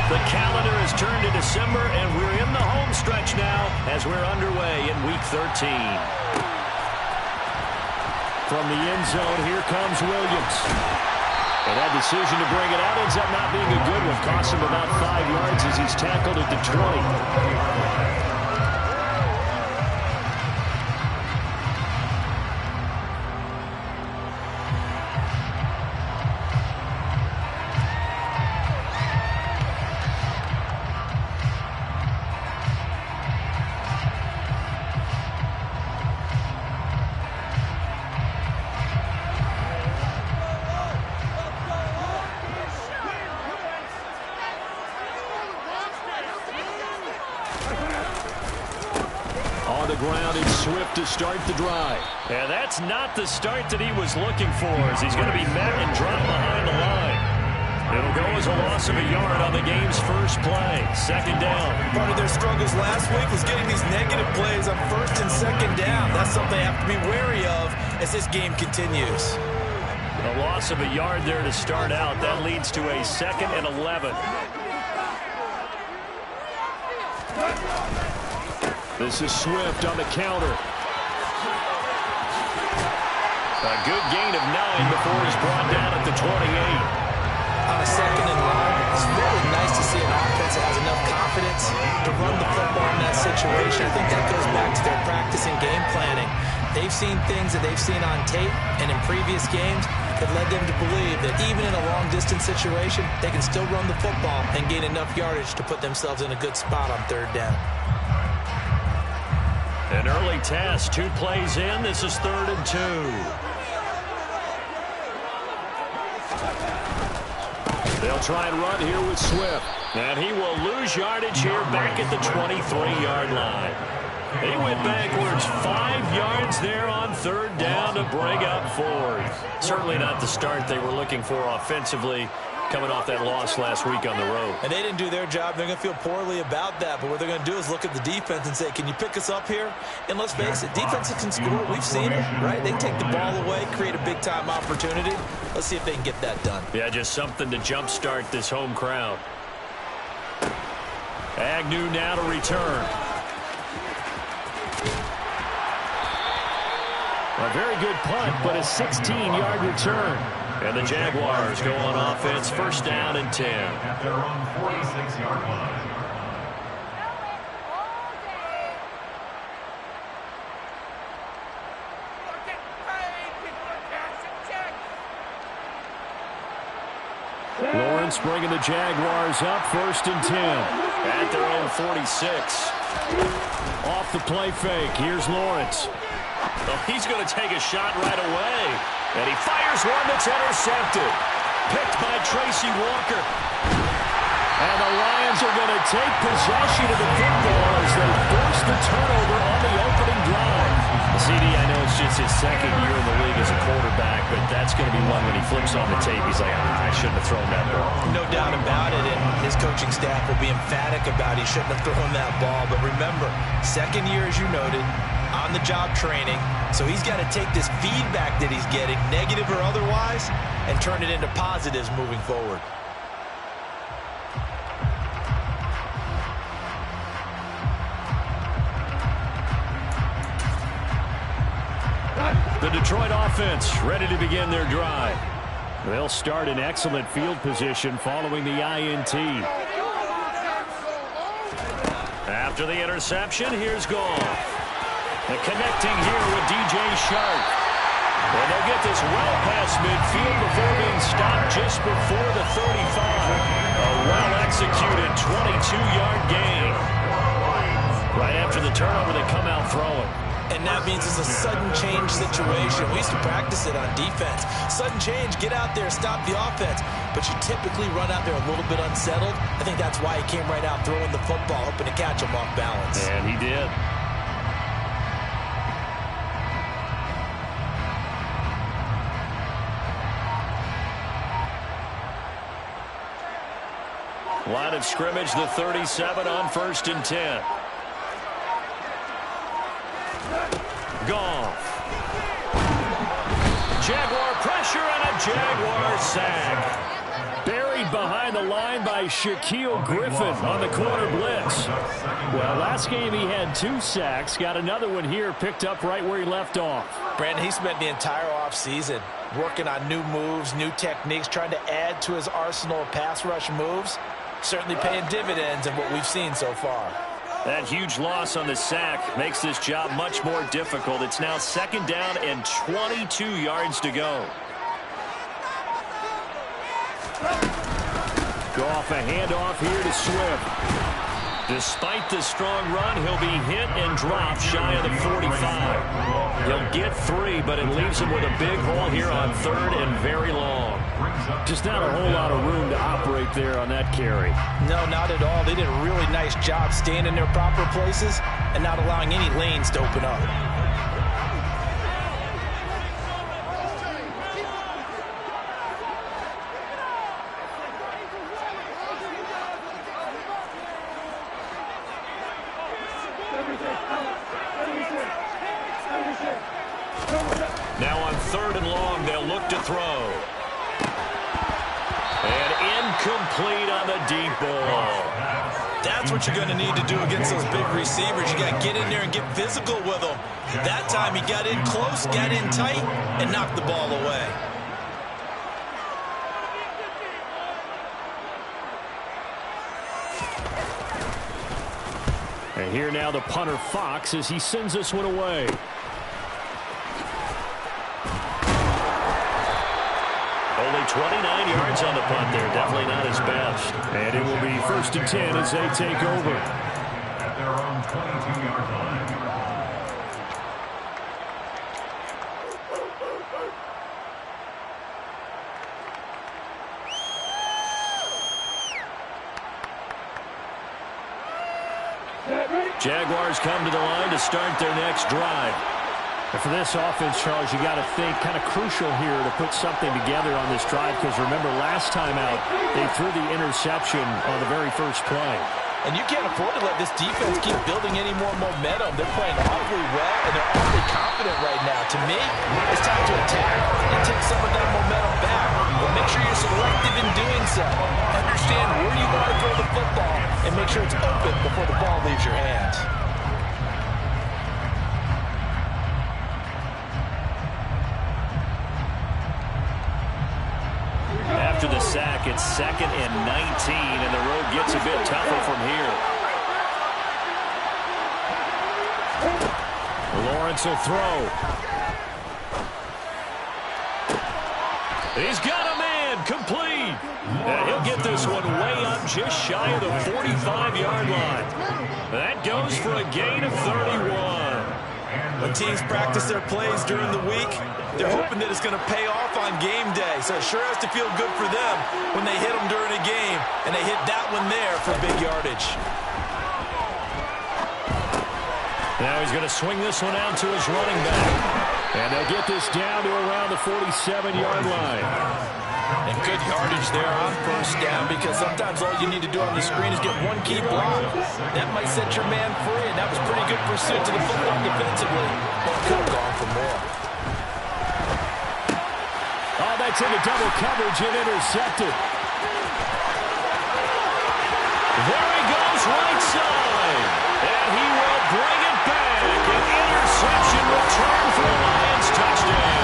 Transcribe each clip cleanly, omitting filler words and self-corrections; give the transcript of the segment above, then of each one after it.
The calendar has turned to December, and we're in the home stretch now as we're underway in Week 13. From the end zone, here comes Williams. And that decision to bring it out ends up not being a good one. Costs him about 5 yards as he's tackled at the 20. Ground and Swift to start the drive. Yeah, that's not the start that he was looking for, as he's going to be met and dropped behind the line. It'll go as a loss of a yard on the game's first play. Second down. Part of their struggles last week was getting these negative plays on first and second down. That's something they have to be wary of as this game continues. A loss of a yard there to start out. That leads to a 2nd and 11. This is Swift on the counter. A good gain of 9 before he's brought down at the 28. On a 2nd and long, it's really nice to see an offense that has enough confidence to run the football in that situation. I think that goes back to their practice and game planning. They've seen things that they've seen on tape and in previous games that led them to believe that even in a long-distance situation, they can still run the football and gain enough yardage to put themselves in a good spot on 3rd down. An early test, 2 plays in. This is 3rd and 2. They'll try and run here with Swift. And he will lose yardage here back at the 23-yard line. He went backwards 5 yards there on 3rd down to bring up 4th. Certainly not the start they were looking for offensively, coming off that loss last week on the road. And they didn't do their job. They're going to feel poorly about that. But what they're going to do is look at the defense and say, can you pick us up here? And let's face it, defenses can score. We've seen it, right? They can take the ball away, create a big-time opportunity. Let's see if they can get that done. Yeah, just something to jumpstart this home crowd. Agnew now to return. A very good punt, but a 16-yard return. And the Jaguars go on offense, 1st down and 10. At their own 46-yard line. Lawrence bringing the Jaguars up, 1st and 10. At their own 46. Off the play fake, here's Lawrence. Oh, he's going to take a shot right away. And he fires one that's intercepted. Picked by Tracy Walker. And the Lions are going to take possession of the football as they force the turnover on the opening drive. CD, I know it's just his 2nd year in the league as a quarterback, but that's going to be one when he flips on the tape. He's like, I shouldn't have thrown that ball. No doubt about it, and his coaching staff will be emphatic about he shouldn't have thrown that ball. But remember, 2nd year, as you noted, on-the-job training. So he's got to take this feedback that he's getting, negative or otherwise, and turn it into positives moving forward. The Detroit offense ready to begin their drive. They'll start in excellent field position following the INT. After the interception, here's Goff. And connecting here with DJ Shark. And they'll get this well past midfield before being stopped just before the 35. A well-executed 22-yard gain. Right after the turnover, they come out throwing. And that means it's a sudden change situation. We used to practice it on defense. Sudden change, get out there, stop the offense. But you typically run out there a little bit unsettled. I think that's why he came right out throwing the football, hoping to catch him off balance. And he did. Line of scrimmage, the 37 on 1st and 10. Goff. Jaguar pressure and a Jaguar sack. Buried behind the line by Shaquille Griffin on the corner blitz. Well, last game he had 2 sacks. Got another one here, picked up right where he left off. Brandon, he spent the entire offseason working on new moves, new techniques, trying to add to his arsenal of pass rush moves. Certainly paying dividends in what we've seen so far. That huge loss on the sack makes this job much more difficult. It's now 2nd down and 22 yards to go. Goff a handoff here to Swift. Despite the strong run, he'll be hit and dropped shy of the 45. He'll get 3, but it leaves him with a big hole here on 3rd and very long. Just not a whole lot of room to operate there on that carry. No, not at all. They did a really nice job staying in their proper places and not allowing any lanes to open up. Now on 3rd and long, they'll look to throw. And incomplete on the deep ball. That's what you're going to need to do against those big receivers. You got to get in there and get physical with them. That time he got in close, got in tight, and knocked the ball away. And here now the punter Fox as he sends this one away. Only 29 yards on the punt there. Definitely not his best. And it will be 1st and 10 as they take over. At their own 22-yard line. Jaguars come to the line to start their next drive. And for this offense, Charles, you got to think kind of crucial here to put something together on this drive because remember last time out they threw the interception on the very first play. And you can't afford to let this defense keep building any more momentum. They're playing awfully well and they're awfully confident right now. To me, it's time to attack and take some of that momentum back. But make sure you're selective in doing so. Understand where you want to throw the football and make sure it's open before the ball leaves your hands. After the sack, it's 2nd and 19, and the road gets a bit tougher from here. Lawrence will throw. He's got a man, complete. And he'll get this one way up just shy of the 45-yard line. That goes for a gain of 31. When teams practice their plays during the week, they're hoping that it's going to pay off on game day. So it sure has to feel good for them when they hit them during a game, and they hit that one there for big yardage. Now he's going to swing this one out to his running back. And they'll get this down to around the 47-yard line. And good yardage there on 1st down because sometimes all you need to do on the screen is get one key block. That might set your man free, and that was pretty good pursuit to the football defensively. But could have gone for more. Oh, that's into double coverage and intercepted. There he goes, right side. And he will bring it back. An interception return for a Lions touchdown.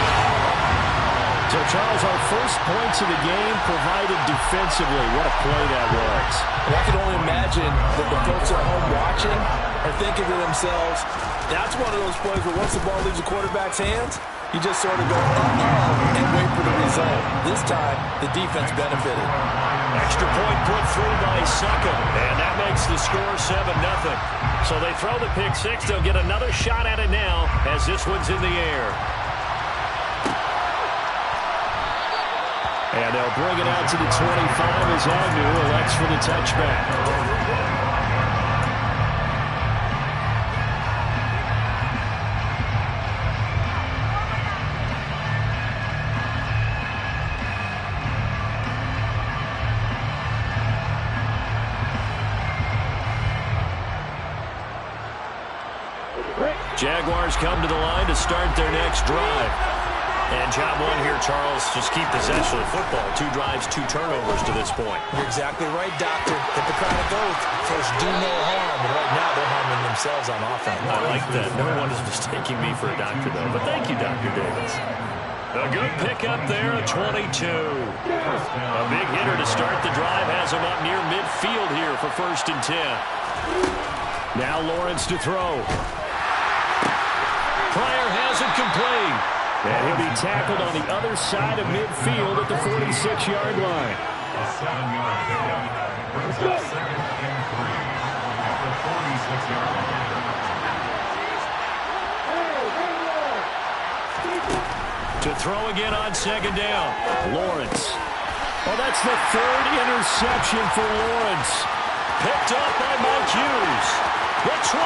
So, Charles, our first points of the game provided defensively. What a play that was. And I can only imagine that the folks at home watching are thinking to themselves, that's one of those plays where once the ball leaves the quarterback's hands, you just sort of go, uh-oh, and wait for the result. This time, the defense benefited. Extra point put through by Succop, and that makes the score 7-0. So they throw the pick six. They'll get another shot at it now as this one's in the air. And they'll bring it out to the 25 as Agnew elects for the touchback. Jaguars come to the line to start their next drive. And job one here, Charles, just keep possession of the football. 2 drives, 2 turnovers to this point. You're exactly right, Doctor. Hippocratic oath. First, do no harm. And right now, they're harming themselves on offense. I like that. No one is mistaking me for a doctor, though. But thank you, Dr. Davis. A good pickup there, a 22. A big hitter to start the drive has him up near midfield here for 1st and 10. Now Lawrence to throw. Pryor has it complete. And he'll be tackled on the other side of midfield at the 46-yard line. A 7-yard pickup brings up 2nd and 3 at the 46-yard line. To throw again on 2nd down. Lawrence. Oh, that's the 3rd interception for Lawrence. Picked up by Mike Hughes. The 20.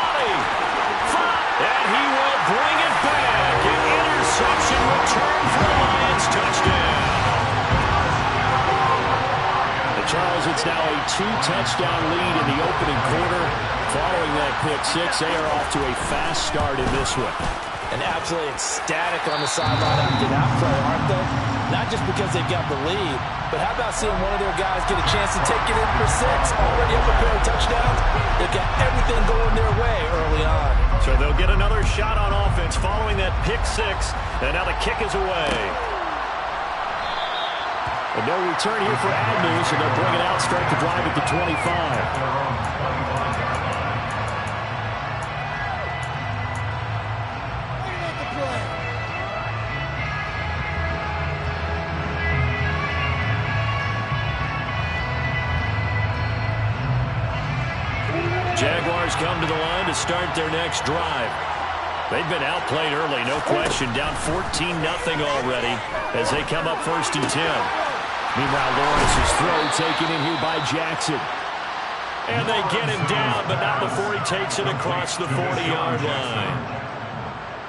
And he will bring it back. An interception return for the Lions. Touchdown. And Charles, it's now a 2-touchdown lead in the opening quarter. Following that pick 6, they are off to a fast start in this one. And absolutely ecstatic on the sideline after that play, aren't they? Not just because they've got the lead, but how about seeing one of their guys get a chance to take it in for 6? Already up a pair of touchdowns. They've got everything going their way early on. So they'll get another shot on offense following that pick 6. And now the kick is away. And no return here for Agnews, and they'll bring it out, start the drive at the 25. Jaguars come to the line to start their next drive. They've been outplayed early, no question. Down 14-0 already as they come up 1st and 10. Meanwhile, Lawrence's throw taken in here by Jackson. And they get him down, but not before he takes it across the 40-yard line.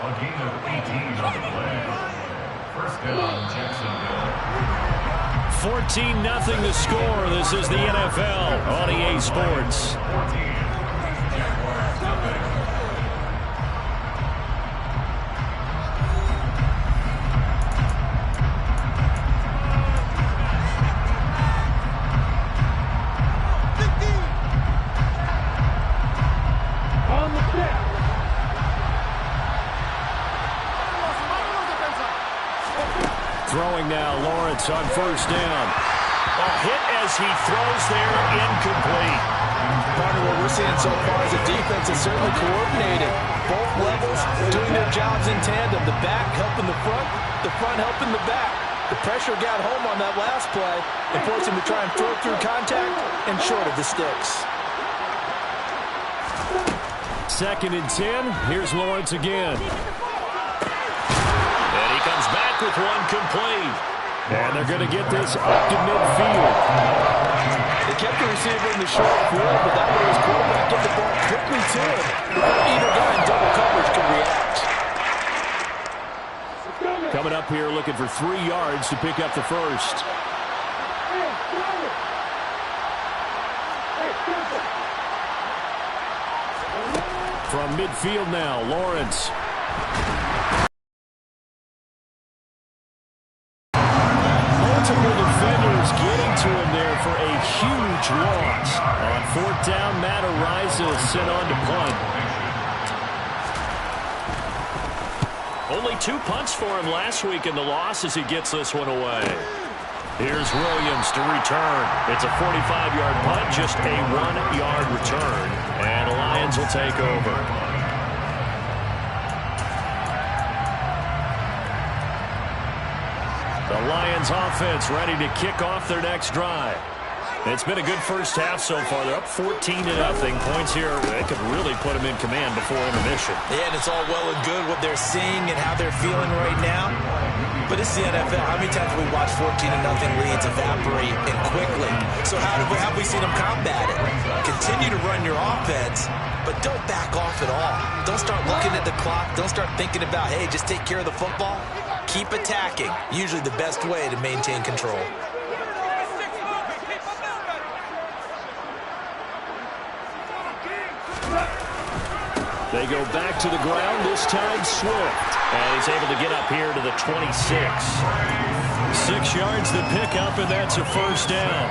A gain of 18 on the play. 1st down, Jacksonville. 14-0 the score. This is the NFL on EA Sports. 14. Jaguars nothing. Throwing now, Lawrence on 1st down. A hit as he throws there, incomplete. Partner, what we're seeing so far is the defense is certainly coordinated. Both levels doing their jobs in tandem. The back helping the front helping the back. The pressure got home on that last play and forced him to try and throw through contact and short of the sticks. 2nd and 10. Here's Lawrence again. And he comes back with one complete. And they're going to get this up to midfield. They kept the receiver in the short field, but that way his quarterback get the ball quickly to him before either guy in double coverage could react. Coming up here looking for 3 yards to pick up the 1st. From midfield now, Lawrence. Multiple defenders getting to him there for a huge loss. On 4th down, Matt Araiza is sent on to punt. Only 2 punts for him last week in the loss as he gets this one away. Here's Williams to return. It's a 45-yard punt, just a 1-yard return. And the Lions will take over. The Lions offense ready to kick off their next drive. It's been a good first half so far. They're up 14-0. Points here, they could really put them in command before intermission. Yeah, and it's all well and good what they're seeing and how they're feeling right now. But it's the NFL. How many times have we watched 14-0 leads evaporate and quickly? So how have we seen them combat it? Continue to run your offense, but don't back off at all. Don't start looking at the clock. Don't start thinking about, hey, just take care of the football. Keep attacking. Usually the best way to maintain control. They go back to the ground, this time Swift. And he's able to get up here to the 26. 6 yards to pick up, and that's a first down.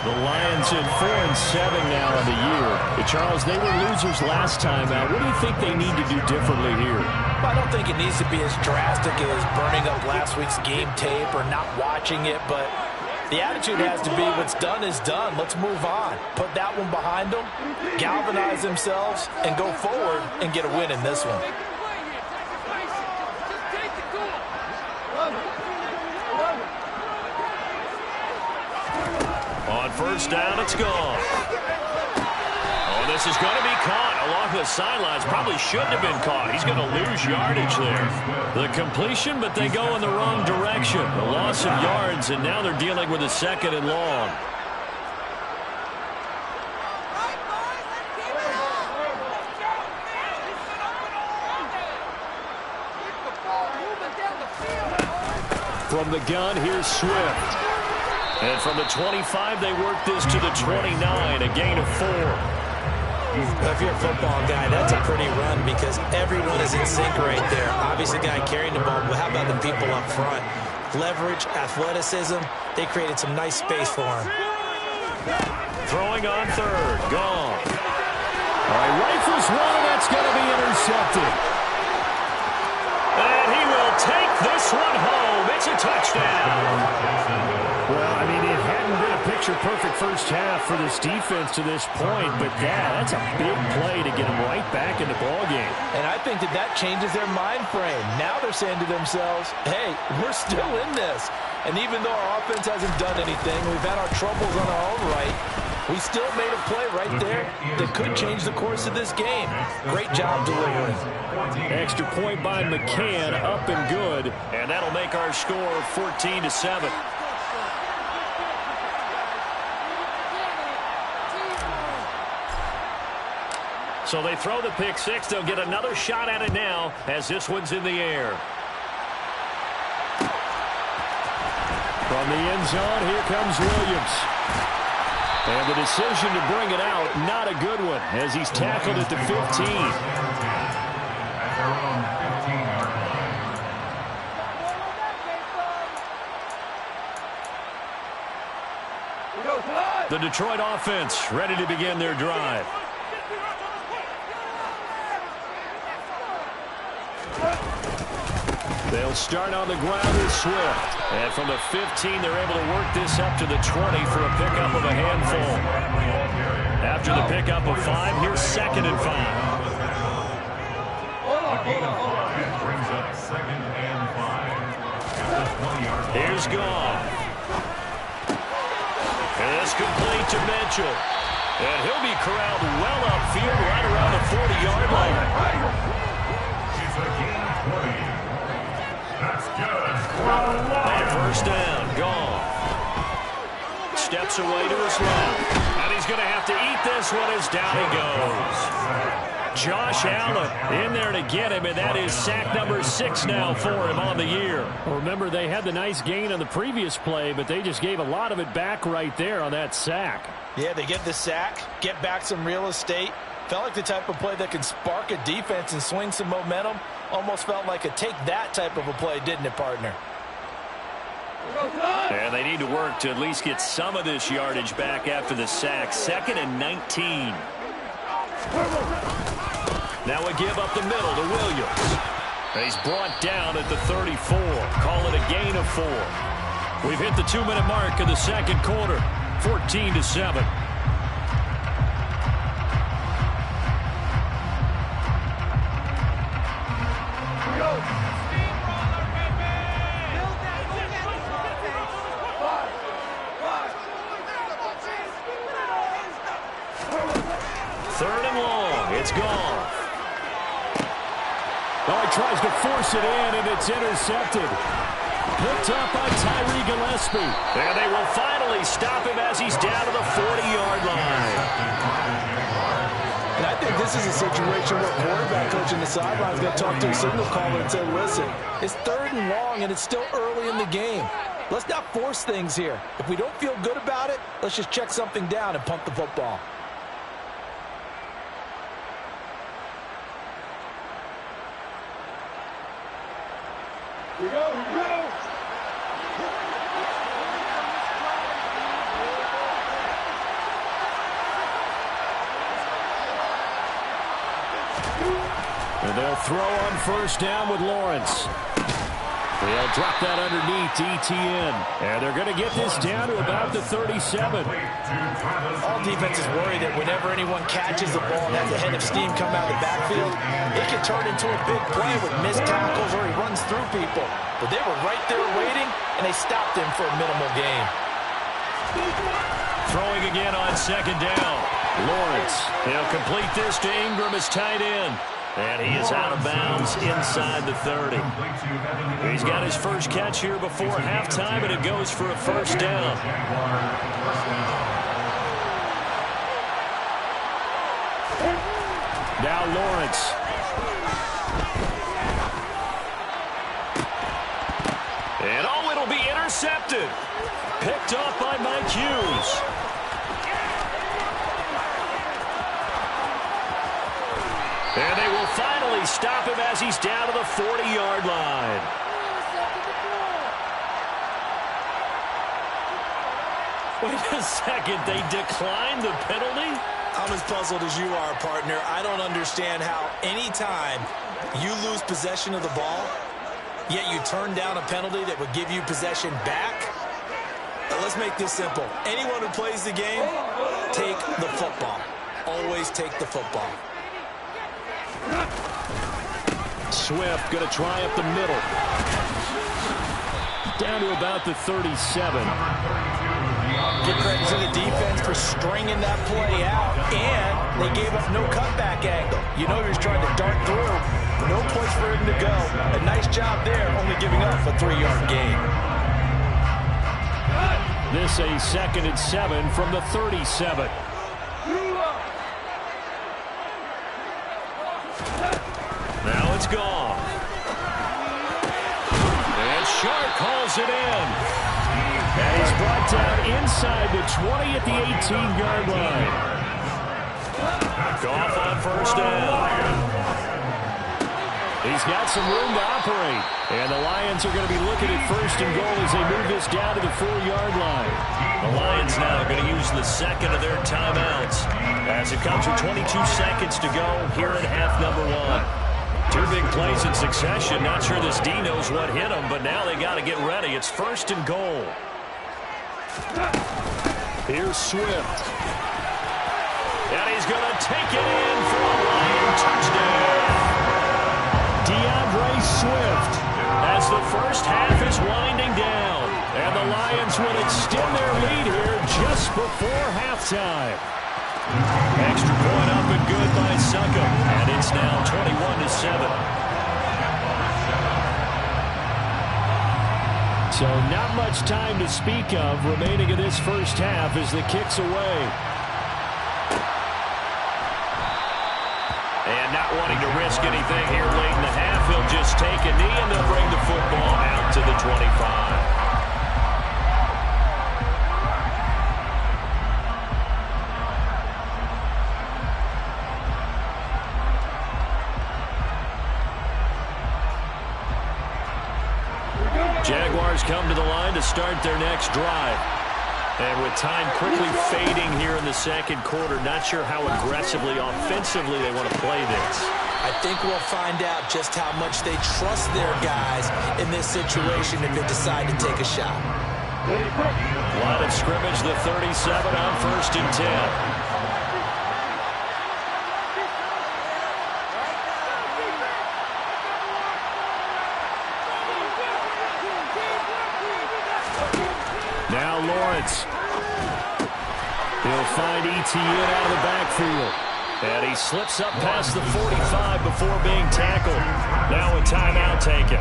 The Lions at 4-7 now in the year. Charles, they were losers last time out. What do you think they need to do differently here? Well, I don't think it needs to be as drastic as burning up last week's game tape or not watching it, but the attitude has to be what's done is done. Let's move on. Put that one behind them, galvanize themselves, and go forward and get a win in this one. On first down, it's gone. Oh, this is going to be caught along the sidelines. Probably shouldn't have been caught. He's going to lose yardage there. The completion, but they go in the wrong direction. A loss of yards, and now they're dealing with a 2nd and long. From the gun, here's Swift. And from the 25, they work this to the 29, a gain of 4. If you're a football guy, that's a pretty run because everyone is in sync right there. Obviously, the guy carrying the ball, but how about the people up front? Leverage, athleticism, they created some nice space for him. Throwing on 3rd, gone. All right, rifles one, and that's going to be intercepted. And he will take this one home. It's a touchdown. Well, I mean, it hadn't been a picture-perfect first half for this defense to this point, but that's a big play to get them right back in the ballgame. And I think that changes their mind frame. Now they're saying to themselves, hey, we're still in this. And even though our offense hasn't done anything, we've had our troubles on our own right, we still made a play right there that could change the course of this game. Great job delivering. Extra point by McCann, up and good. And that'll make our score 14-7. So they throw the pick 6. They'll get another shot at it now as this one's in the air. From the end zone, here comes Williams. And the decision to bring it out, not a good one, as he's tackled at the 15. The Detroit offense ready to begin their drive. They'll start on the ground with Swift. And from the 15, they're able to work this up to the 20 for a pickup of a handful. After the pickup of 5, here's 2nd and 5. Brings up 2nd and 5. Here's Goff. And this complete to Mitchell. And he'll be corralled well upfield right around the 40-yard line. That's good. On first down, Goff. Steps away to his left. And he's going to have to eat this one as down he goes. Josh Allen in there to get him, and that is sack number 6 now for him on the year. Well, remember, they had the nice gain on the previous play, but they just gave a lot of it back right there on that sack. Yeah, they get the sack, get back some real estate. Felt like the type of play that can spark a defense and swing some momentum. Almost felt like a take-that type of a play, didn't it, partner? And they need to work to at least get some of this yardage back after the sack. 2nd and 19. Now we give up the middle to Williams. And he's brought down at the 34. Call it a gain of 4. We've hit the 2-minute mark of the second quarter. 14-7. Third and long. It's gone. Oh, he tries to force it in, and it's intercepted. Picked up by Tyree Gillespie. And they will finally stop him as he's down to the 40-yard line. And I think this is a situation where quarterback coach in the sideline is going to talk to a signal caller and say, listen, it's 3rd and long, and it's still early in the game. Let's not force things here. If we don't feel good about it, let's just check something down and pump the football. And they'll throw on first down with Lawrence. They'll drop that underneath to ETN. And they're going to get this down to about the 37. All defenses worry that whenever anyone catches the ball and has a head of steam come out of the backfield, it can turn into a big play with missed tackles or he runs through people. But they were right there waiting, and they stopped him for a minimal gain. Throwing again on second down. Lawrence. He'll complete this to Ingram as tight end. And he is out of bounds inside the 30. He's got his first catch here before halftime, and it goes for a first down. Now Lawrence. And oh, it'll be intercepted. Picked off by Mike Hughes. And they will finally stop him as he's down to the 40-yard line. Wait a second, they declined the penalty? I'm as puzzled as you are, partner. I don't understand how any time you lose possession of the ball, yet you turn down a penalty that would give you possession back. Now, let's make this simple. Anyone who plays the game, take the football. Always take the football. Swift going to try up the middle. Down to about the 37. Give credit to the defense for stringing that play out, and they gave up no cutback angle. You know he was trying to dart through. No place for him to go. A nice job there, only giving up a 3-yard gain. This a 2nd and 7 from the 37. Now it's gone. And Sharp calls it in. And he's brought down inside the 20 at the 18-yard line. Goff on first down. He's got some room to operate. And the Lions are going to be looking at first and goal as they move this down to the 4-yard line. The Lions now are going to use the second of their timeouts as it comes with 22 seconds to go here in half number 1. 2 big plays in succession. Not sure this D knows what hit him, but now they got to get ready. It's first and goal. Here's Swift. And he's going to take it in for a Lion touchdown. DeAndre Swift as the first half is winding down. And the Lions will extend their lead here just before halftime. Extra point up and good by Succop. And it's now 21-7. So not much time to speak of remaining in this first half as the kick's away. And not wanting to risk anything here late in the half, he'll just take a knee and they'll bring the football out to the 25. Jaguars come to the line to start their next drive. And with time quickly fading here in the second quarter, not sure how aggressively, offensively they want to play this. I think we'll find out just how much they trust their guys in this situation if they decide to take a shot. Line of scrimmage, the 37 on first and 10. Now Lawrence. He'll find ETN out of the backfield. And he slips up past the 45 before being tackled. Now a timeout taken.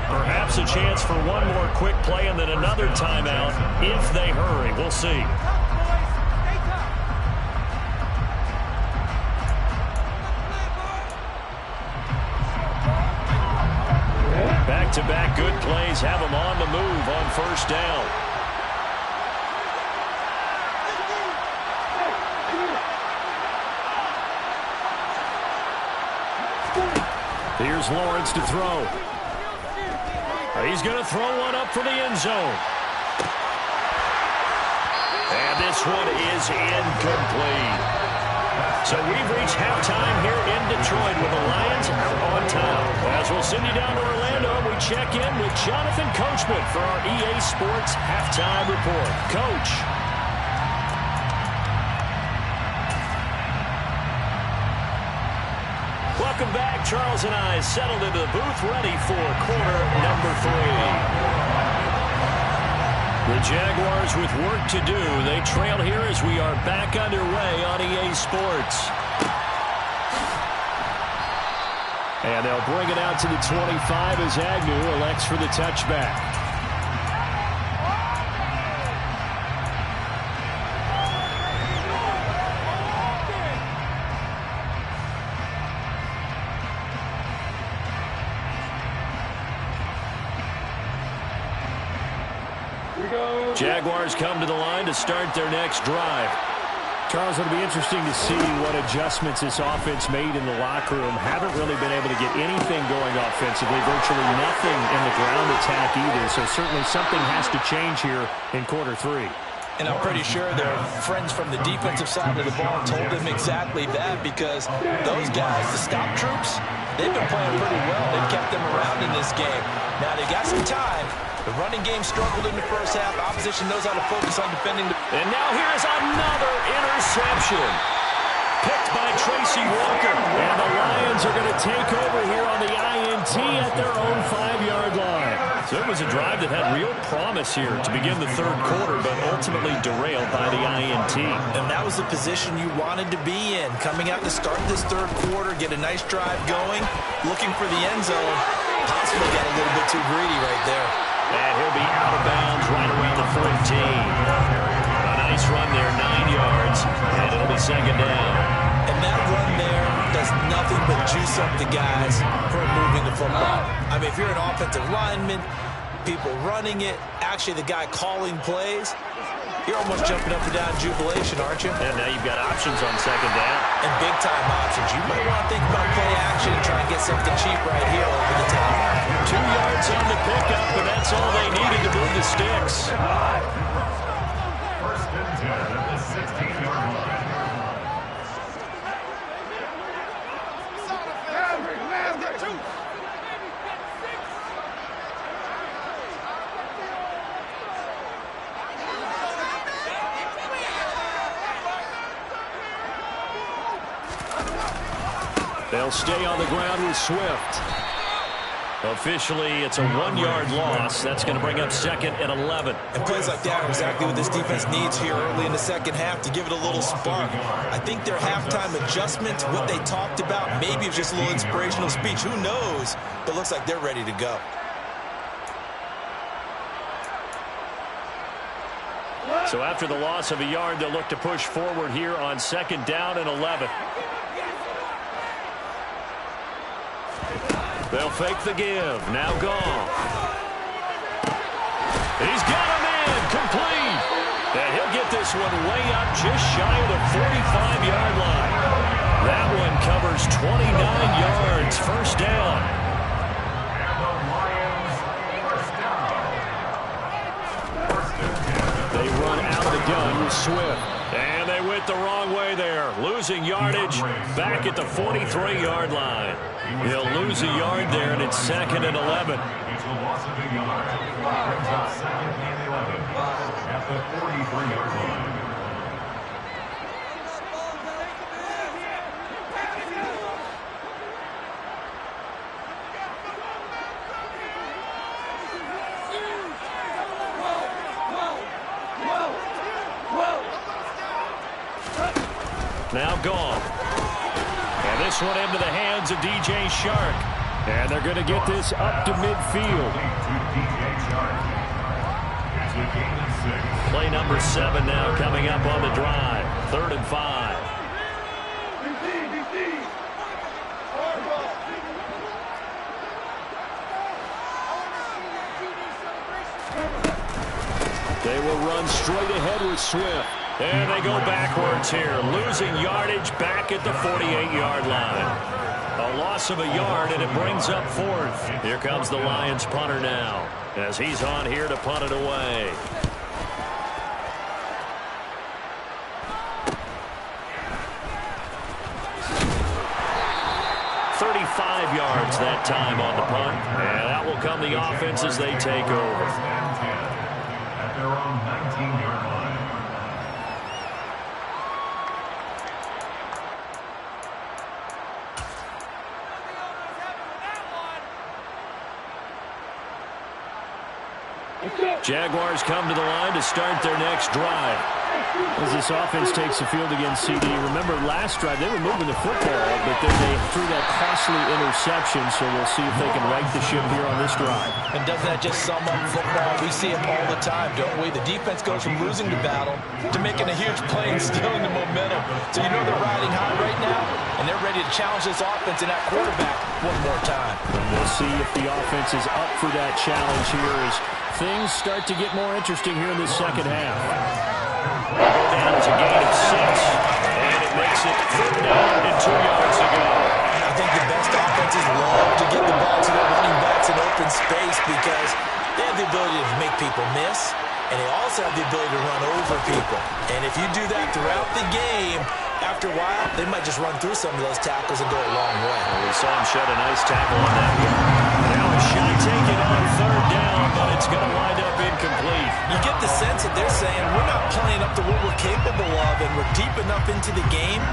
Perhaps a chance for one more quick play and then another timeout if they hurry. We'll see. Back-to-back good plays have them on the move on first down. Here's Lawrence to throw. He's going to throw one up for the end zone. And this one is incomplete. So we've reached halftime here in Detroit with the Lions out on top. As we'll send you down to Orlando, we check in with Jonathan Coachman for our EA Sports Halftime Report. Coach. Welcome back. Charles and I settled into the booth ready for quarter number 3. The Jaguars with work to do. They trail here as we are back underway on EA Sports. And they'll bring it out to the 25 as Agnew elects for the touchback. Jaguars come to the line to start their next drive. Charles, it'll be interesting to see what adjustments this offense made in the locker room. Haven't really been able to get anything going offensively, virtually nothing in the ground attack either. So certainly something has to change here in quarter 3. And I'm pretty sure their friends from the defensive side of the ball told them exactly that, because those guys, the stop troops, they've been playing pretty well. They've kept them around in this game. Now they got some time. The running game struggled in the first half. Opposition knows how to focus on defending. And now here's another interception. Picked by Tracy Walker. And the Lions are going to take over here on the INT at their own 5-yard line. So it was a drive that had real promise here to begin the third quarter, but ultimately derailed by the INT. And that was the position you wanted to be in. Coming out to start this third quarter, get a nice drive going, looking for the end zone. Possibly got a little bit too greedy right there. And he'll be out of bounds right around the 14. A nice run there, 9 yards, and it'll be second down. And that run there does nothing but juice up the guys for moving the football. I mean, if you're an offensive lineman, people running it, actually the guy calling plays, you're almost jumping up and down in jubilation, aren't you? And now you've got options on second down. And big-time options. You might want to think about play action and try and get something cheap right here over the top. 2 yards on the pickup, and that's all they needed to move the sticks. First and 10 at the 16-yard line. They'll stay on the ground with Swift. Officially, it's a 1-yard loss. That's going to bring up second and 11. And plays like that are exactly what this defense needs here early in the second half to give it a little spark. I think their halftime adjustment, what they talked about, maybe it was just a little inspirational speech. Who knows? But it looks like they're ready to go. So after the loss of a yard, they'll look to push forward here on second down and 11. They'll fake the give. Now gone. He's got him in. Complete. And he'll get this one way up just shy of the 45-yard line. That one covers 29 yards. First down. And the Lions first down. They run out of the gun with Swift. And they went the wrong way there. Losing yardage back at the 43-yard line. He'll lose a yard there, and it's second and 11. It's a loss of a yard. Brings up second and 11 at the 43-yard line. Now gone. And this one into the hands of DJ Shark. And they're going to get this up to midfield. Play number 7 now coming up on the drive. 3rd and 5. They will run straight ahead with Swift. And they go backwards here, losing yardage back at the 48-yard line. A loss of a yard, and it brings up 4th. Here comes the Lions punter now, as he's on here to punt it away. yards that time on the punt. And that will come the offense as they take over. At their own 19-yard line. Jaguars come to the line to start their next drive. As this offense takes the field against CD, remember last drive they were moving the football, but then they threw that costly interception, so we'll see if they can right the ship here on this drive. And doesn't that just sum up football? We see it all the time, don't we? The defense goes from losing the battle to making a huge play and stealing the momentum. So you know they're riding high right now, and they're ready to challenge this offense and that quarterback one more time. And we'll see if the offense is up for that challenge here as things start to get more interesting here in this second half. Go down as a gain of 6, and it makes it 3rd down and 2 yards to go. I think the best offenses love to get the ball to their running backs in open space because they have the ability to make people miss, and they also have the ability to run over people. And if you do that throughout the game, after a while, they might just run through some of those tackles and go a long way. Well, we saw him shed a nice tackle on that one. Now a shot taken on 3rd down, but it's going to wind up incomplete. You get the sense that they're saying we're not playing up to what we're capable of, and we're deep enough into the game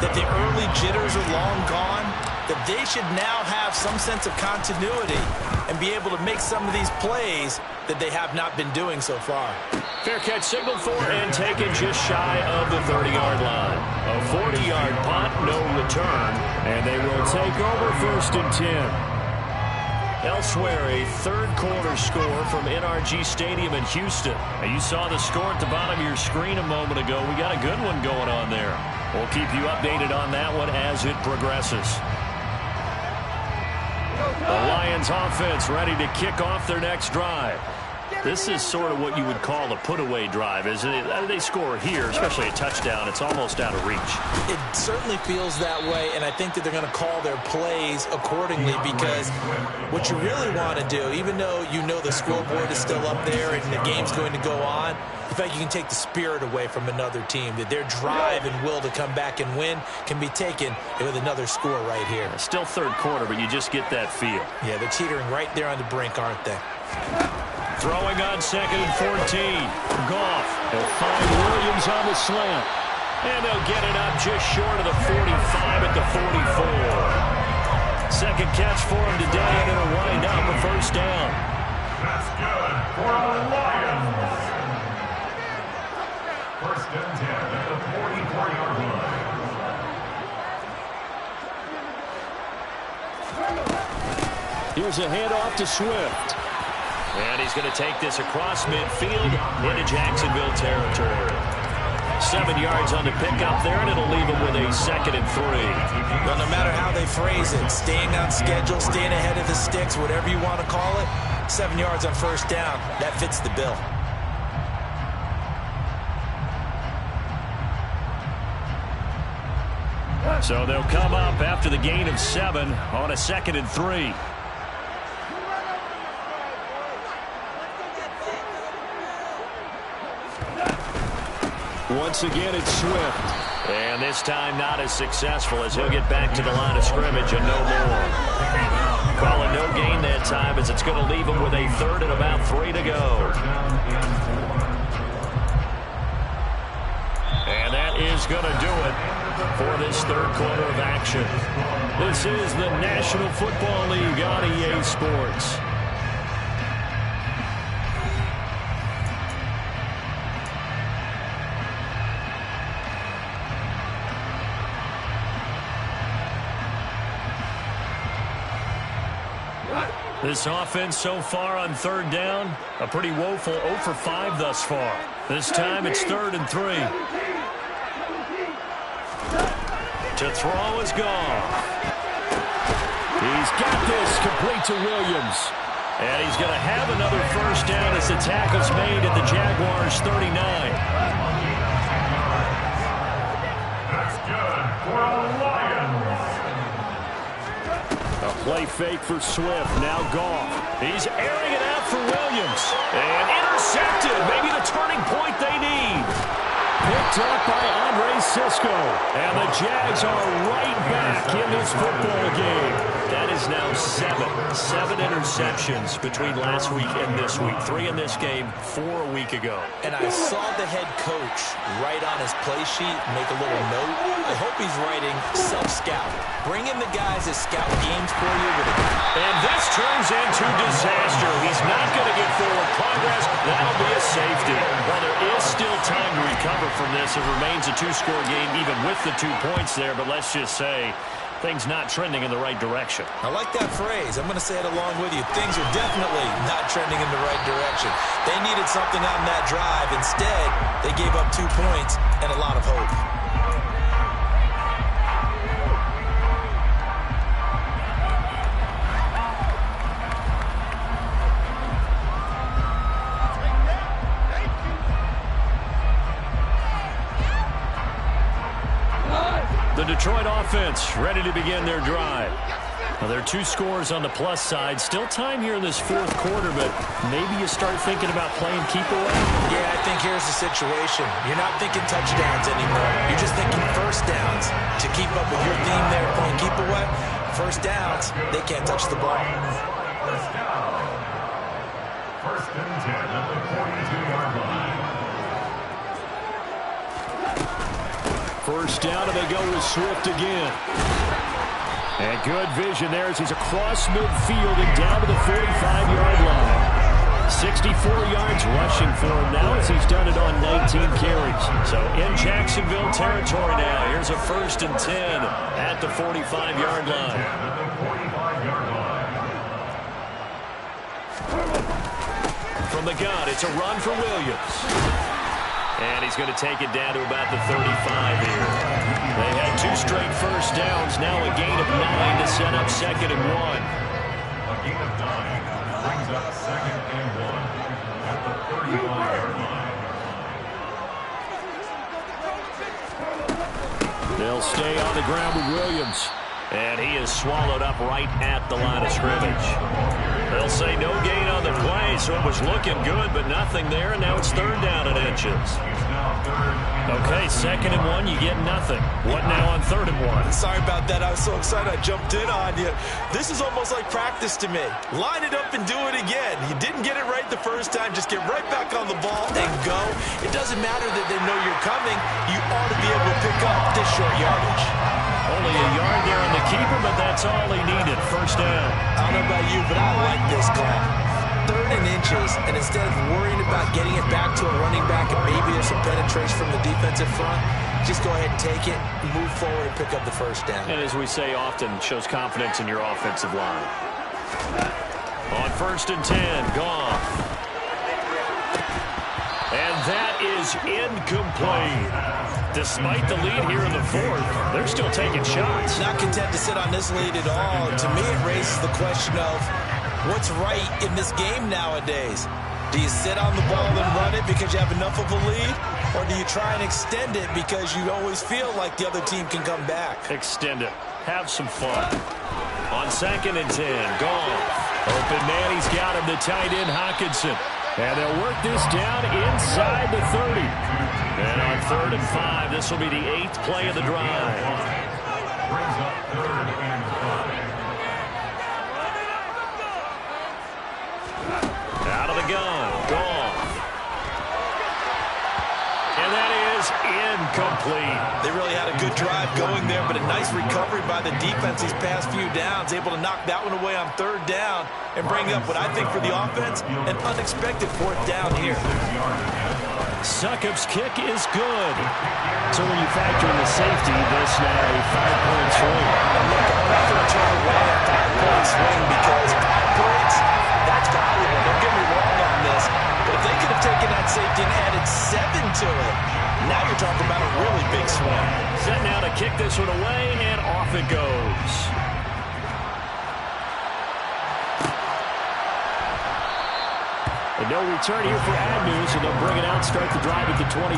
that the early jitters are long gone, that they should now have some sense of continuity and be able to make some of these plays that they have not been doing so far. Fair catch signaled for and taken just shy of the 30-yard line. A 40-yard punt, no return, and they will take over 1st and 10. Elsewhere, a third-quarter score from NRG Stadium in Houston. Now, you saw the score at the bottom of your screen a moment ago. We got a good one going on there. We'll keep you updated on that one as it progresses. The Lions offense ready to kick off their next drive. This is sort of what you would call a put-away drive, isn't it? They score here, especially a touchdown. It's almost out of reach. It certainly feels that way, and I think that they're going to call their plays accordingly because what you really want to do, even though you know the scoreboard is still up there and the game's going to go on, in fact, you can take the spirit away from another team, that their drive and will to come back and win can be taken with another score right here. Still third quarter, but you just get that feel. Yeah, they're teetering right there on the brink, aren't they? Throwing on 2nd and 14. Goff. They'll find Williams on the slant. And they'll get it up just short of the 45 at the 44. Second catch for him today, and it'll wind up a 1st down. That's good for the Lions. 1st and 10 at the 44-yard line. Here's a handoff to Swift. And he's going to take this across midfield into Jacksonville territory. 7 yards on the pickup there, and it'll leave him with a 2nd and 3. Well, no matter how they phrase it, staying on schedule, staying ahead of the sticks, whatever you want to call it, 7 yards on 1st down, that fits the bill. So they'll come up after the gain of 7 on a 2nd and 3. Once again, it's Swift. And this time not as successful as he'll get back to the line of scrimmage and no more. Calling no gain that time as it's going to leave him with a 3rd and about 3 to go. And that is going to do it for this third quarter of action. This is the National Football League on EA Sports. This offense so far on 3rd down, a pretty woeful 0 for 5 thus far. This time it's 3rd and 3. To throw is Goff. He's got this complete to Williams. And he's going to have another 1st down as the tackle's made at the Jaguars' 39. That's good for the Lions. A play fake for Swift. Now Goff. He's airing it out for Williams. And intercepted. Maybe the turning point they need. Picked picked up by Andre Cisco. And the Jags are right back in this football game. That is now seven interceptions between last week and this week. 3 in this game, 4 a week ago. And I saw the head coach write on his play sheet, make a little note. I hope he's writing self-scout. Bring in the guys that scout games for you. And this turns into disaster. He's not going to get forward progress. That'll be a safety. Well, there is still time to recover from this. It remains a 2-score game even with the 2 points there. But let's just say things not trending in the right direction. I like that phrase. I'm going to say it along with you. Things are definitely not trending in the right direction. They needed something on that drive. Instead, they gave up 2 points and a lot of hope. The Detroit offense ready to begin their drive. Now, there are 2 scores on the plus side. Still time here in this 4th quarter, but maybe you start thinking about playing keep away. Yeah, I think here's the situation. You're not thinking touchdowns anymore. You're just thinking first downs. To keep up with your theme there, playing keep away, first downs, they can't touch the ball. First down. First and 10 at the 42-yard line. First down, and they go with Swift again. And good vision there as he's across midfield and down to the 45-yard line. 64 yards rushing for him now as he's done it on 19 carries. So in Jacksonville territory now. Here's a first and 10 at the 45-yard line. From the gun, it's a run for Williams. And he's going to take it down to about the 35 here. They had 2 straight first downs. Now a gain of 9 to set up 2nd and 1. A gain of 9 brings up 2nd and 1 at the 35-yard line. They'll stay on the ground with Williams. And he is swallowed up right at the line of scrimmage. They'll say no gain on the play, so it was looking good, but nothing there, and now it's 3rd down and inches. Okay, 2nd and 1, you get nothing. What now on 3rd and 1? Sorry about that. I was so excited I jumped in on you. This is almost like practice to me. Line it up and do it again. You didn't get it right the first time. Just get right back on the ball and go. It doesn't matter that they know you're coming. You ought to be able to pick up this short yardage. Only a yard there on the keeper, but that's all he needed. First down. I don't know about you, but I like this call. 3rd and inches, and instead of worrying about getting it back to a running back and maybe there's some penetration from the defensive front, just go ahead and take it, move forward, and pick up the first down. And as we say often, shows confidence in your offensive line. On 1st and 10, Goff. And that is incomplete. Despite the lead here in the 4th, they're still taking shots. Not content to sit on this lead at all. To me, it raises the question of what's right in this game nowadays. Do you sit on the ball and run it because you have enough of a lead? Or do you try and extend it because you always feel like the other team can come back? Extend it. Have some fun. On 2nd and 10, Goff. Open man, he's got him, the tight end, Hockenson. And they'll work this down inside the 30. And on 3rd and 5, this will be the 8th play of the drive. Brings up 3rd and 5. Out of the gun, Goff. And that is incomplete. They really had a good drive going there, but a nice recovery by the defense these past few downs, able to knock that one away on 3rd down and bring up what I think for the offense, an unexpected 4th down here. Succop's kick is good. So when you factor in the safety, this now a 5-point swing. And look, I'm not going to turn away a 5-point swing because 5 points, that's valuable. Don't get me wrong on this. But if they could have taken that safety and added 7 to it, now you're talking about a really big swing. Set now to kick this one away, and off it goes. And no return here for Agnew, so they'll bring it out, start the drive at the 25.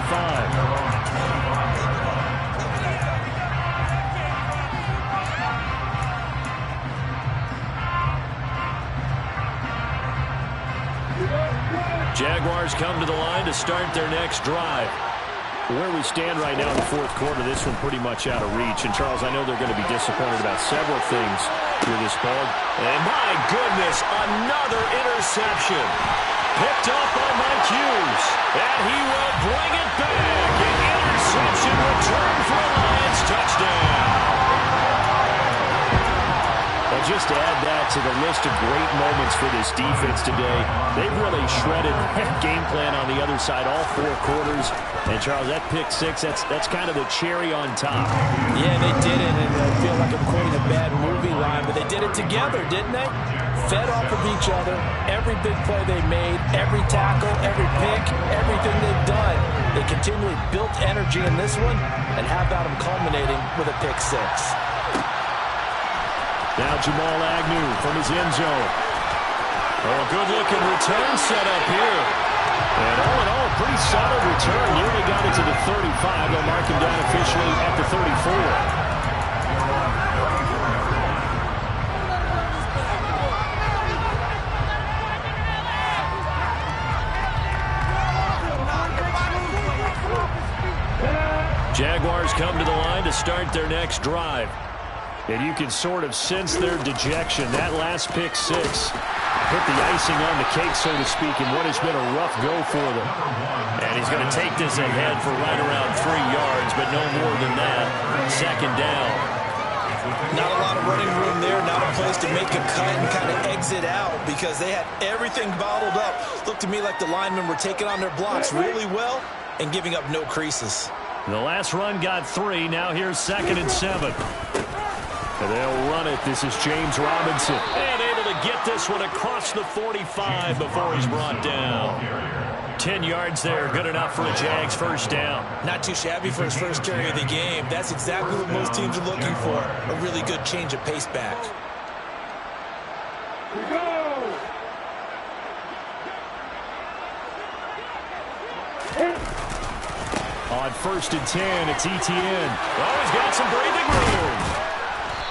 Jaguars come to the line to start their next drive. Where we stand right now in the fourth quarter, this one pretty much out of reach. And, Charles, I know they're going to be disappointed about several things with this ball. And, my goodness, another interception. Picked up by Mike Hughes. And he will bring it back. An interception return for a Lions touchdown. Well, just to add that to the list of great moments for this defense today, they've really shredded that game plan on the other side all four quarters. And, Charles, that pick six, that's kind of the cherry on top. Yeah, they did it, and I feel like I'm quoting a bad movie line, but they did it together, didn't they? Fed off of each other, every big play they made, every tackle, every pick, everything they've done. They continually built energy in this one, and how about them culminating with a pick six? Now Jamal Agnew from his end zone. Oh, good-looking return set up here. And all in all, pretty solid return. Nearly got it to the 35. They'll mark him down officially at the 34. Jaguars come to the line to start their next drive. And you can sort of sense their dejection. That last pick six put the icing on the cake, so to speak, in what has been a rough go for them. And he's going to take this ahead for right around 3 yards, but no more than that. Second down. Not a lot of running room there, not a place to make a cut and kind of exit out because they had everything bottled up. Looked to me like the linemen were taking on their blocks really well and giving up no creases. The last run got 3. Now here's 2nd and 7. And they'll run it. This is James Robinson. And able to get this one across the 45 before he's brought down. 10 yards there. Good enough for a Jags first down. Not too shabby for his first carry of the game. That's exactly what most teams are looking for. A really good change of pace back. On 1st and 10, it's Etienne. Oh, he's got some breathing room.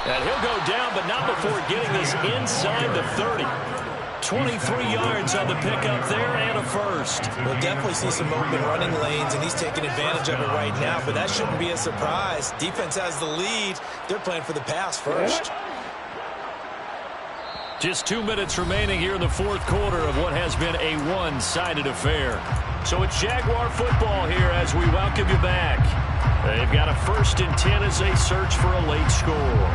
And he'll go down, but not before getting this inside the 30. 23 yards on the pickup there and a first. We'll definitely see some open running lanes, and he's taking advantage of it right now, but that shouldn't be a surprise. Defense has the lead. They're playing for the pass first. Just 2 minutes remaining here in the fourth quarter of what has been a one-sided affair. So it's Jaguar football here as we welcome you back. They've got a 1st and 10 as they search for a late score.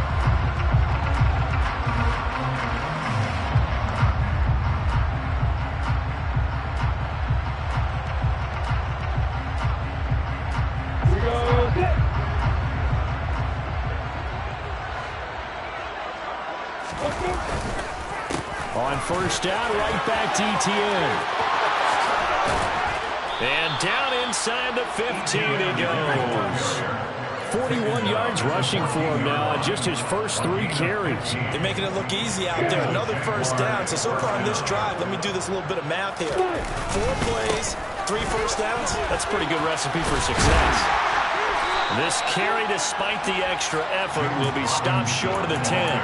On 1st down, right back to Etienne. And down inside the 15 he goes. 41 yards rushing for him now on just his first 3 carries. They're making it look easy out there. Another first down. So far on this drive, let me do this little bit of math here. 4 plays, 3 first downs. That's a pretty good recipe for success. This carry, despite the extra effort, will be stopped short of the 10.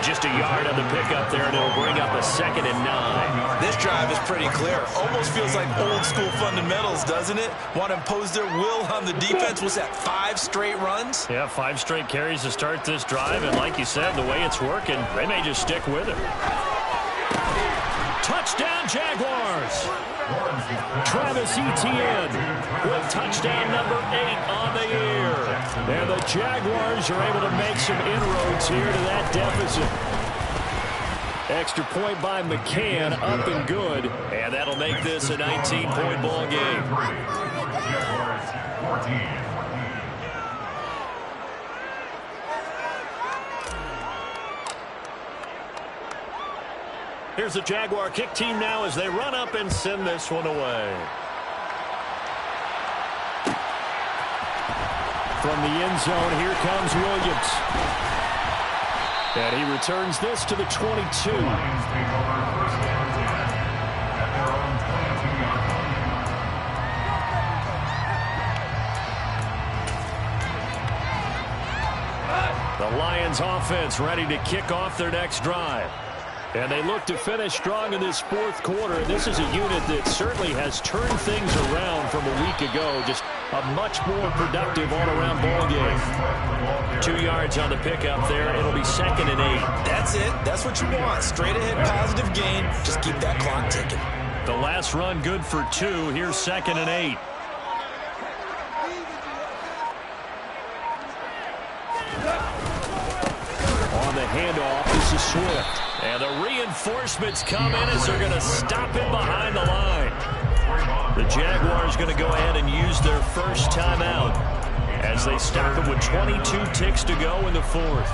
Just a yard on the pickup there, and it'll bring up a 2nd and 9. This drive is pretty clear. Almost feels like old school fundamentals, doesn't it? Want to impose their will on the defense. Was that 5 straight runs? Yeah, 5 straight carries to start this drive, and like you said, the way it's working, they may just stick with it. Touchdown, Jaguars! Travis Etienne with touchdown number 8 on the year. And the Jaguars are able to make some inroads here to that deficit. Extra point by McCann, up and good. And that'll make this a 19-point ball game. Jaguars 14. Here's the Jaguar kick team now as they run up and send this one away. From the end zone, here comes Williams. And he returns this to the 22. Lions take over first and 10 at their own 22-yard line. The Lions offense ready to kick off their next drive. And they look to finish strong in this fourth quarter. And this is a unit that certainly has turned things around from a week ago. Just a much more productive all-around ball game. 2 yards on the pickup there. It'll be 2nd and 8. That's it. That's what you want. Straight ahead positive gain. Just keep that clock ticking. The last run good for 2. Here's 2nd and 8. On the handoff, this is Swift. And the reinforcements come in as they're going to stop him behind the line. The Jaguars going to go ahead and use their first timeout as they stop it with 22 ticks to go in the fourth.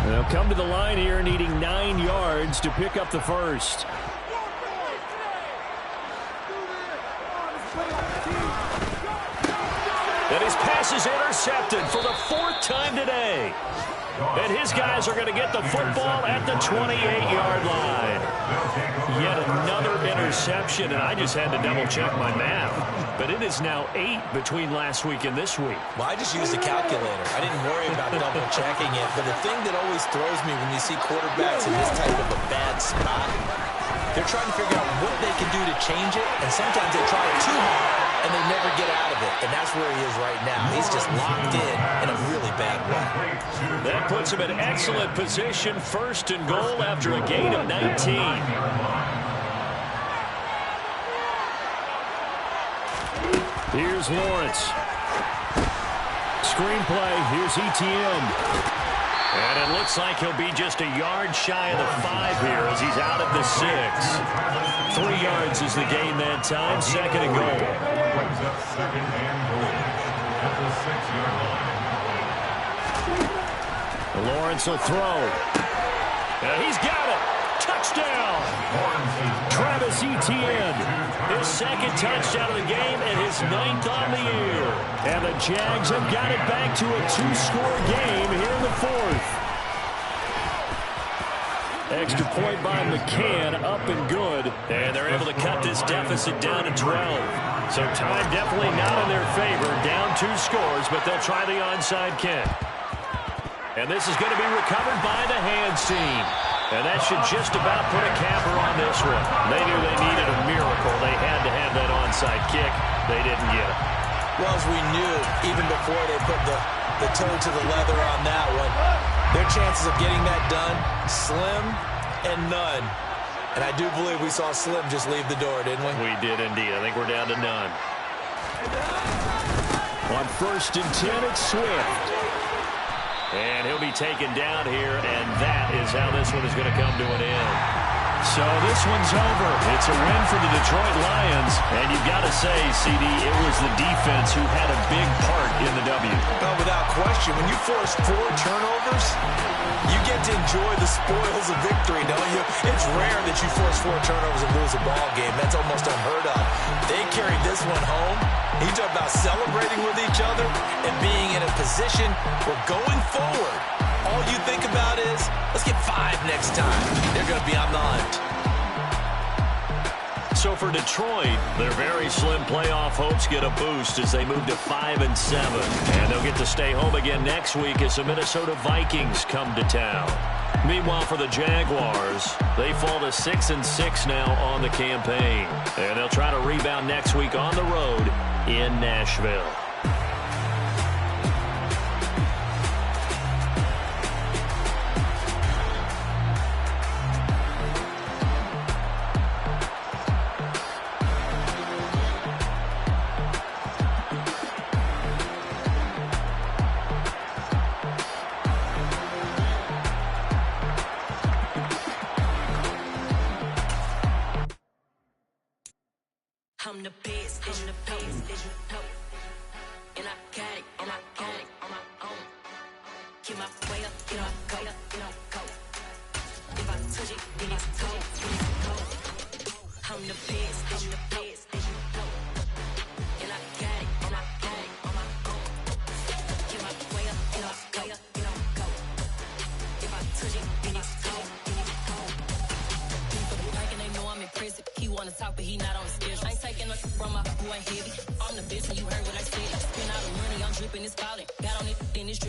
They'll come to the line here needing 9 yards to pick up the first. And his pass is intercepted for the 4th time today. And his guys are going to get the football at the 28-yard line. Yet another interception, and I just had to double-check my math. But it is now 8 between last week and this week. Well, I just used a calculator. I didn't worry about double-checking it. But the thing that always throws me when you see quarterbacks in this type of a bad spot, they're trying to figure out what they can do to change it, and sometimes they try it too hard, and they never get out of it. And that's where he is right now. He's just locked in a really bad way. That puts him in excellent position, 1st and goal after a gain of 19. Here's Lawrence. Screenplay, here's ETN. And it looks like he'll be just a yard shy of the 5 here as he's out at the 6. 3 yards is the gain that time, 2nd and goal. Brings up 2nd and goal at the 6-yard line. Lawrence will throw. And he's got it. Touchdown. Travis Etienne. His 2nd touchdown of the game and his 9th on the year. And the Jags have got it back to a 2-score game here in the 4th. Extra point by McCann, up and good. And they're able to cut this deficit down to 12. So time definitely not in their favor. Down 2 scores, but they'll try the onside kick. And this is going to be recovered by the hands team. And that should just about put a capper on this one. They knew they needed a miracle. They had to have that onside kick. They didn't get it. Well, as we knew, even before they put the toe to the leather on that one, their chances of getting that done, slim and none. And I do believe we saw Slim just leave the door, didn't we? We did indeed. I think we're down to none. On 1st and 10, it's Swift. And he'll be taken down here, and that is how this one is going to come to an end. So this one's over. It's a win for the Detroit Lions, and you've got to say, CD, it was the defense who had a big part in the W. Well, without question, when you force 4 turnovers, you get to enjoy the spoils of victory, don't you? It's rare that you force 4 turnovers and lose a ball game. That's almost unheard of. They carried this one home. You talk about celebrating with each other and being in a position where going forward, all you think about is, let's get 5 next time. They're going to be on the hunt. So for Detroit, their very slim playoff hopes get a boost as they move to 5 and 7. And they'll get to stay home again next week as the Minnesota Vikings come to town. Meanwhile, for the Jaguars, they fall to 6 and 6 now on the campaign. And they'll try to rebound next week on the road in Nashville. I'm the best, as you know. And I got it, on my own. Get my way up, get on go. If I touch it, then it's cold. I'm the best, as you know. And I got it, on my own. Get my way up, get on go. If I touch it, then it's cold. They know I'm impressive. He wanna talk, but he not on the schedule. I ain't taking no from my boy heavy. I'm the best, and you heard what I said. Spend all the money, I'm dripping, it's falling. Got on it, then it's dripping.